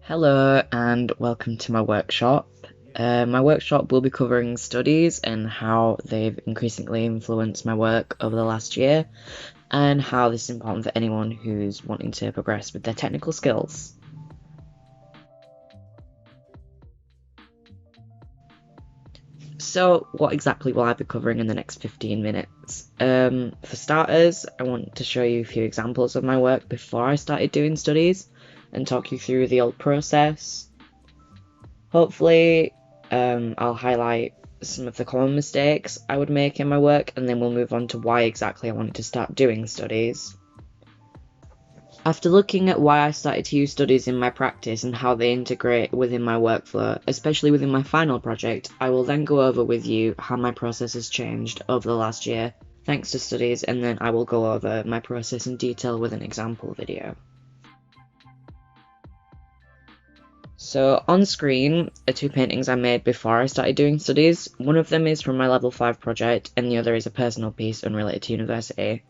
Hello and welcome to my workshop. My workshop will be covering studies and how they've increasingly influenced my work over the last year, and how this is important for anyone who's wanting to progress with their technical skills. So, what exactly will I be covering in the next 15 minutes? For starters, I want to show you a few examples of my work before I started doing studies and talk you through the old process. Hopefully, I'll highlight some of the common mistakes I would make in my work, and then we'll move on to why exactly I wanted to start doing studies. After looking at why I started to use studies in my practice and how they integrate within my workflow, especially within my final project, I will then go over with you how my process has changed over the last year thanks to studies, and then I will go over my process in detail with an example video. So on screen are two paintings I made before I started doing studies. One of them is from my level 5 project and the other is a personal piece unrelated to university.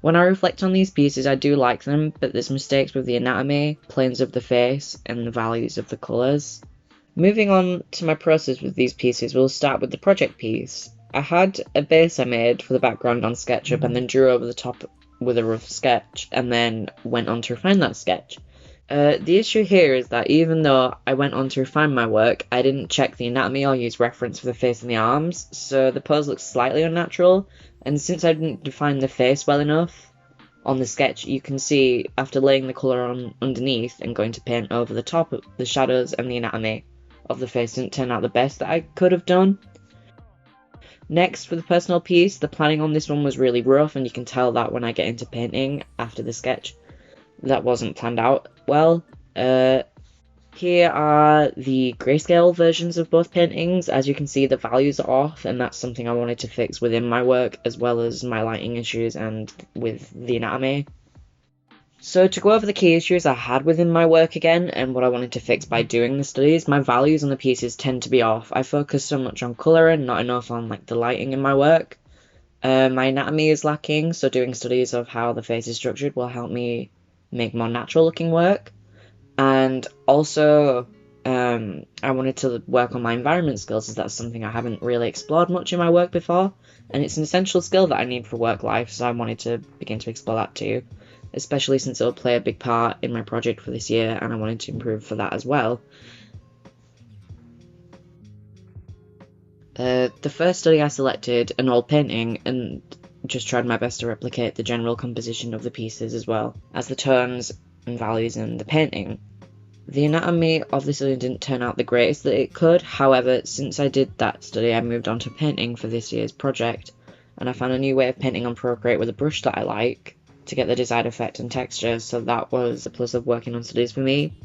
When I reflect on these pieces, I do like them, but there's mistakes with the anatomy, planes of the face, and the values of the colours. Moving on to my process with these pieces, we'll start with the project piece. I had a base I made for the background on SketchUp and then drew over the top with a rough sketch and then went on to refine that sketch. The issue here is that even though I went on to refine my work, I didn't check the anatomy or use reference for the face and the arms, so the pose looks slightly unnatural, and since I didn't define the face well enough on the sketch, you can see after laying the colour on underneath and going to paint over the top, the shadows and the anatomy of the face didn't turn out the best that I could have done. Next, for the personal piece, the planning on this one was really rough, and you can tell that when I get into painting after the sketch. That wasn't planned out well. Here are the grayscale versions of both paintings. As you can see, the values are off, and that's something I wanted to fix within my work, as well as my lighting issues and with the anatomy. So to go over the key issues I had within my work again, and what I wanted to fix by doing the studies, my values on the pieces tend to be off. I focus so much on colour and not enough on the lighting in my work. My anatomy is lacking, so doing studies of how the face is structured will help me make more natural looking work. And also I wanted to work on my environment skills, as that's something I haven't really explored much in my work before, and it's an essential skill that I need for work life, so I wanted to begin to explore that too, especially since it will play a big part in my project for this year, and I wanted to improve for that as well. The first study I selected an old painting and just tried my best to replicate the general composition of the pieces as well as the tones and values in the painting. The anatomy of the study didn't turn out the greatest that it could, however, since I did that study I moved on to painting for this year's project, and I found a new way of painting on Procreate with a brush that I like to get the desired effect and texture, so that was a plus of working on studies for me.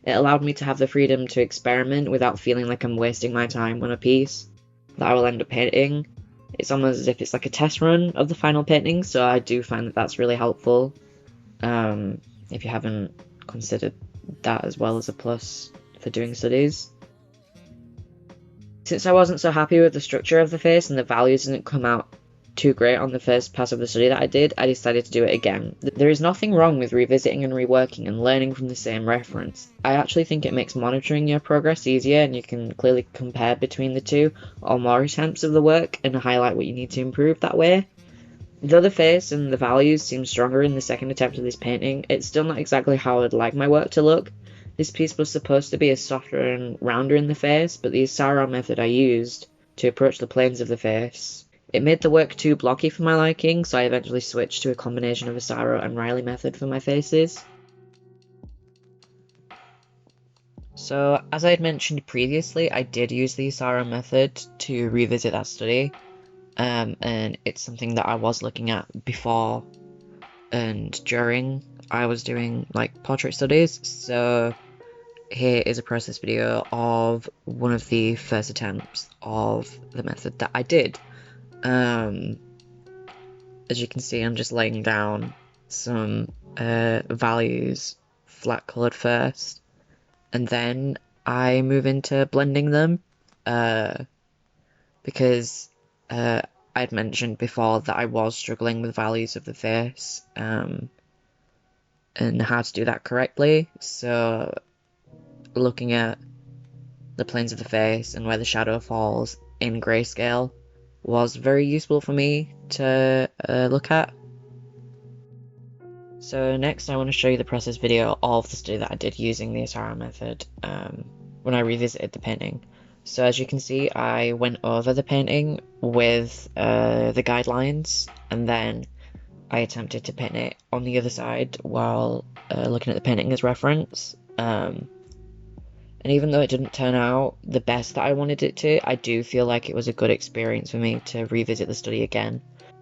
It allowed me to have the freedom to experiment without feeling like I'm wasting my time on a piece that I will end up painting. It's almost as if it's like a test run of the final painting, so I do find that that's really helpful. If you haven't considered that as well as a plus for doing studies. Since I wasn't so happy with the structure of the face and the values didn't come out too great on the first pass of the study that I did, I decided to do it again. There is nothing wrong with revisiting and reworking and learning from the same reference. I actually think it makes monitoring your progress easier, and you can clearly compare between the two or more attempts of the work and highlight what you need to improve that way. Though the face and the values seem stronger in the second attempt of this painting, it's still not exactly how I'd like my work to look. This piece was supposed to be a softer and rounder in the face, but the Isaro method I used to approach the planes of the face, it made the work too blocky for my liking, so I eventually switched to a combination of Isaro and Riley method for my faces. So, as I had mentioned previously, I did use the Isaro method to revisit that study. And it's something that I was looking at before and during I was doing portrait studies, so here is a process video of one of the first attempts of the method that I did. As you can see, I'm just laying down some values flat coloured first, and then I move into blending them because I'd mentioned before that I was struggling with values of the face, and how to do that correctly. So looking at the planes of the face and where the shadow falls in grayscale was very useful for me to look at. So next I want to show you the process video of the study that I did using the SRR method when I revisited the painting. So as you can see, I went over the painting with the guidelines, and then I attempted to paint it on the other side while looking at the painting as reference. And even though it didn't turn out the best that I wanted it to, I do feel like it was a good experience for me to revisit the study again.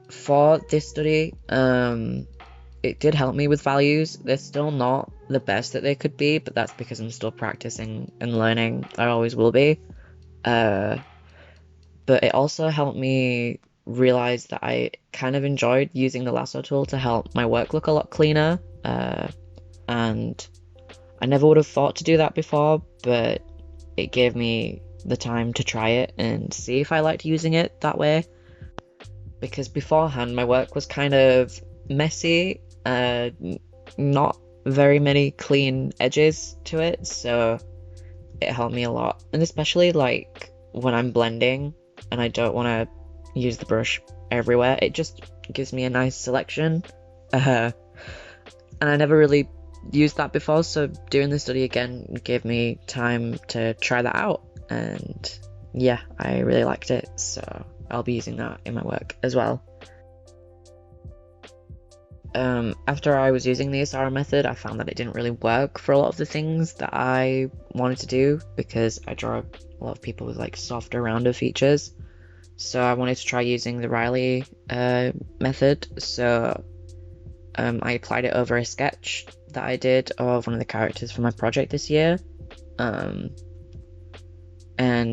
For this study, it did help me with values. They're still not the best that they could be, but that's because I'm still practicing and learning. I always will be. But it also helped me realize that I kind of enjoyed using the lasso tool to help my work look a lot cleaner. And I never would have thought to do that before, but it gave me the time to try it and see if I liked using it that way. Because beforehand, my work was kind of messy, not very many clean edges to it, so it helped me a lot. And especially like when I'm blending and I don't want to use the brush everywhere, it just gives me a nice selection. And I never really used that before, so doing the study again gave me time to try that out, and yeah, I really liked it, so I'll be using that in my work as well. After I was using the SRR method, I found that it didn't really work for a lot of the things that I wanted to do, because I draw a lot of people with like softer, rounder features. So I wanted to try using the Riley method. So I applied it over a sketch that I did of one of the characters for my project this year. And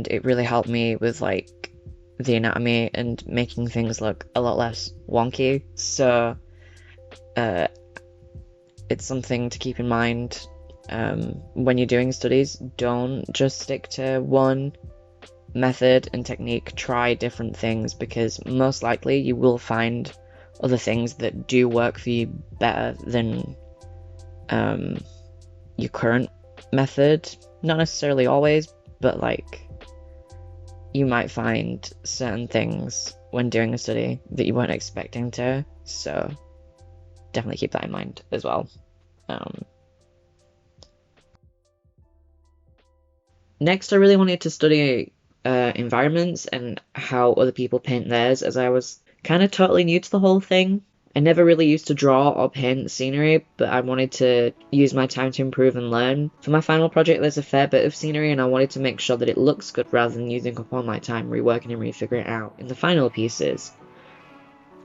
it really helped me with like the anatomy and making things look a lot less wonky. So it's something to keep in mind when you're doing studies. Don't just stick to one method and technique. Try different things, because most likely you will find other things that do work for you better than your current method. Not necessarily always, but like you might find certain things when doing a study that you weren't expecting to, so definitely keep that in mind as well. Next, I really wanted to study environments and how other people paint theirs, as I was kind of totally new to the whole thing. I never really used to draw or paint scenery, but I wanted to use my time to improve and learn. For my final project, there's a fair bit of scenery, and I wanted to make sure that it looks good rather than using up all my time reworking and refiguring it out in the final pieces.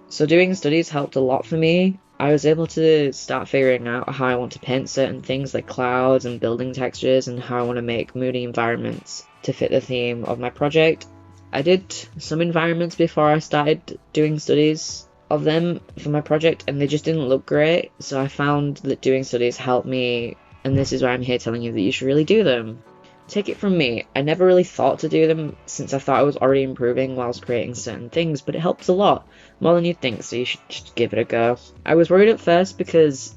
So doing studies helped a lot for me. I was able to start figuring out how I want to paint certain things like clouds and building textures, and how I want to make moody environments to fit the theme of my project. I did some environments before I started doing studies of them for my project, and they just didn't look great, so I found that doing studies helped me, and this is why I'm here telling you that you should really do them. Take it from me, I never really thought to do them, since I thought I was already improving whilst creating certain things, but it helps a lot, more than you'd think, so you should just give it a go. I was worried at first because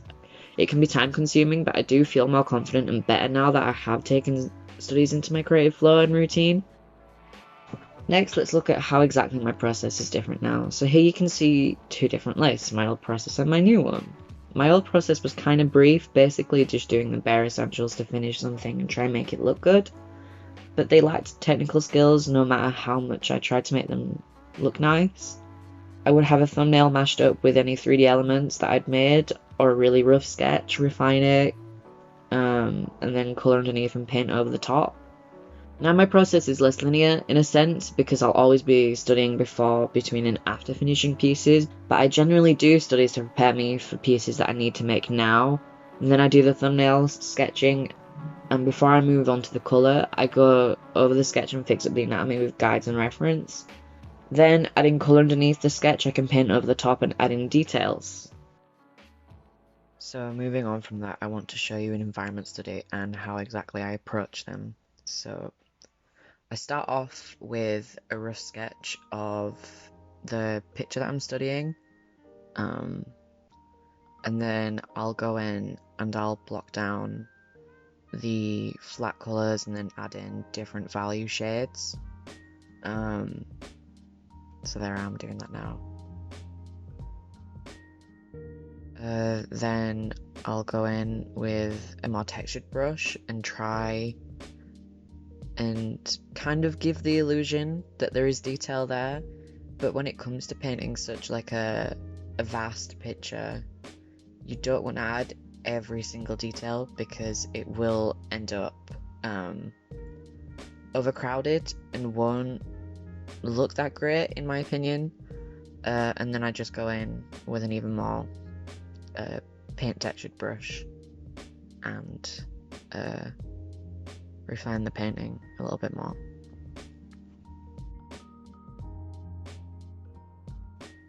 it can be time consuming, but I do feel more confident and better now that I have taken studies into my creative flow and routine. Next, let's look at how exactly my process is different now. So here you can see two different lists, my old process and my new one. My old process was kind of brief, basically just doing the bare essentials to finish something and try and make it look good. But they lacked technical skills no matter how much I tried to make them look nice. I would have a thumbnail mashed up with any 3D elements that I'd made, or a really rough sketch, refine it, and then colour underneath and paint over the top. Now my process is less linear in a sense, because I'll always be studying before, between and after finishing pieces, but I generally do studies to prepare me for pieces that I need to make now, and then I do the thumbnails, sketching, and before I move on to the colour, I go over the sketch and fix up the anatomy with guides and reference. Then, adding colour underneath the sketch, I can paint over the top and add in details. So moving on from that, I want to show you an environment study and how exactly I approach them. So I start off with a rough sketch of the picture that I'm studying. and then I'll go in and I'll block down the flat colours and then add in different value shades. So there I am doing that now. Then I'll go in with a more textured brush and try and kind of give the illusion that there is detail there, but when it comes to painting such like a vast picture, you don't want to add every single detail because it will end up overcrowded and won't look that great in my opinion. And then I just go in with an even more paint textured brush and refine the painting a little bit more.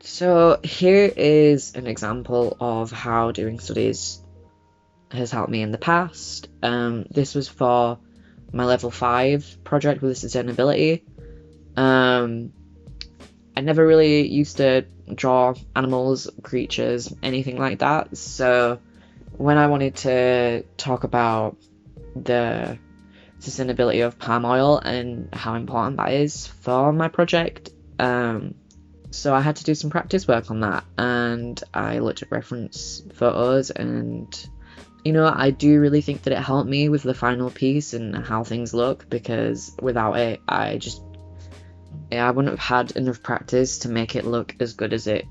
So here is an example of how doing studies has helped me in the past. This was for my level 5 project with sustainability. I never really used to draw animals, creatures, anything like that, so when I wanted to talk about the sustainability of palm oil and how important that is for my project, so I had to do some practice work on that, and I looked at reference photos, and you know, I do really think that it helped me with the final piece and how things look, because without it, I wouldn't have had enough practice to make it look as good as it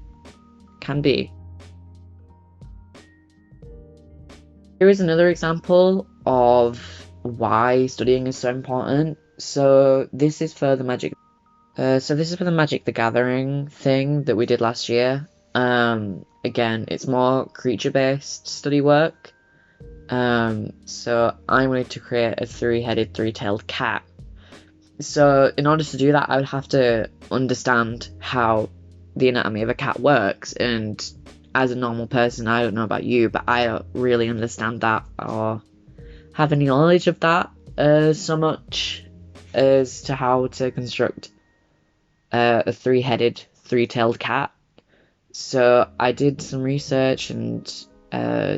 can be. Here is another example of why studying is so important. So this is for the Magic the Gathering thing that we did last year. Again, it's more creature-based study work. So I wanted to create a 3-headed, 3-tailed cat. So in order to do that, I would have to understand how the anatomy of a cat works, and as a normal person, I don't know about you, but I don't really understand that or have any knowledge of that so much as to how to construct a 3-headed, 3-tailed cat. So I did some research and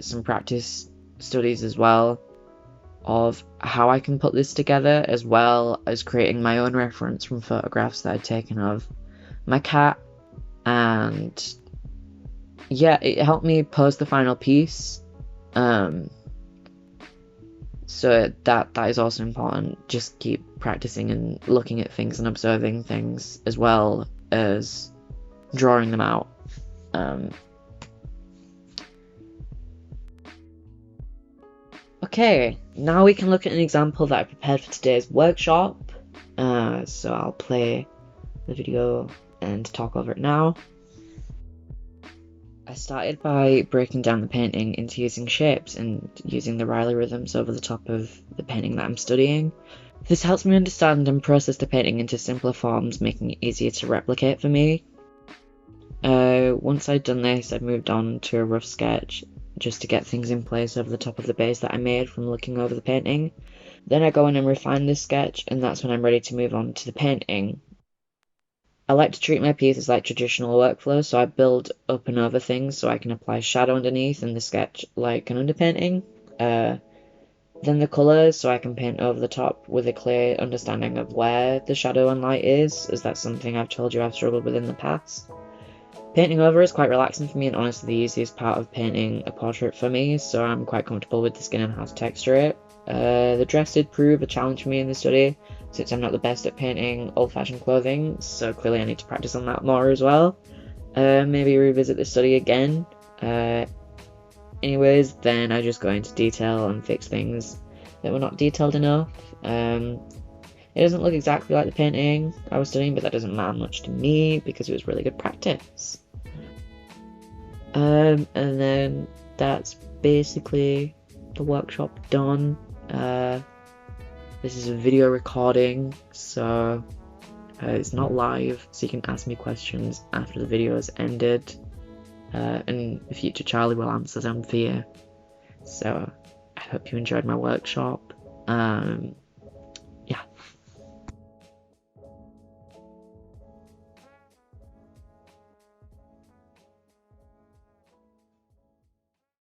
some practice studies as well of how I can put this together, as well as creating my own reference from photographs that I'd taken of my cat. And yeah, it helped me pose the final piece. So that is also important. Just keep practicing and looking at things and observing things as well as drawing them out. Okay, now we can look at an example that I prepared for today's workshop. So I'll play the video and talk over it now. I started by breaking down the painting into using shapes and using the Riley rhythms over the top of the painting that I'm studying. This helps me understand and process the painting into simpler forms, making it easier to replicate for me. Once I'd done this, I'd moved on to a rough sketch, just to get things in place over the top of the base that I made from looking over the painting. Then I go in and refine this sketch, and that's when I'm ready to move on to the painting. I like to treat my pieces like traditional workflow, so I build up and over things so I can apply shadow underneath in the sketch like an underpainting. Then the colours, so I can paint over the top with a clear understanding of where the shadow and light is, as that's something I've told you I've struggled with in the past. Painting over is quite relaxing for me and honestly the easiest part of painting a portrait for me, so I'm quite comfortable with the skin and how to texture it. The dress did prove a challenge for me in the study, since I'm not the best at painting old-fashioned clothing, so clearly I need to practice on that more as well. Maybe revisit the study again. Anyways, then I just go into detail and fix things that were not detailed enough. It doesn't look exactly like the painting I was studying, but that doesn't matter much to me because it was really good practice. And then that's basically the workshop done. This is a video recording, so it's not live, so you can ask me questions after the video has ended. And the future Charlie will answer them for you. So I hope you enjoyed my workshop. Yeah.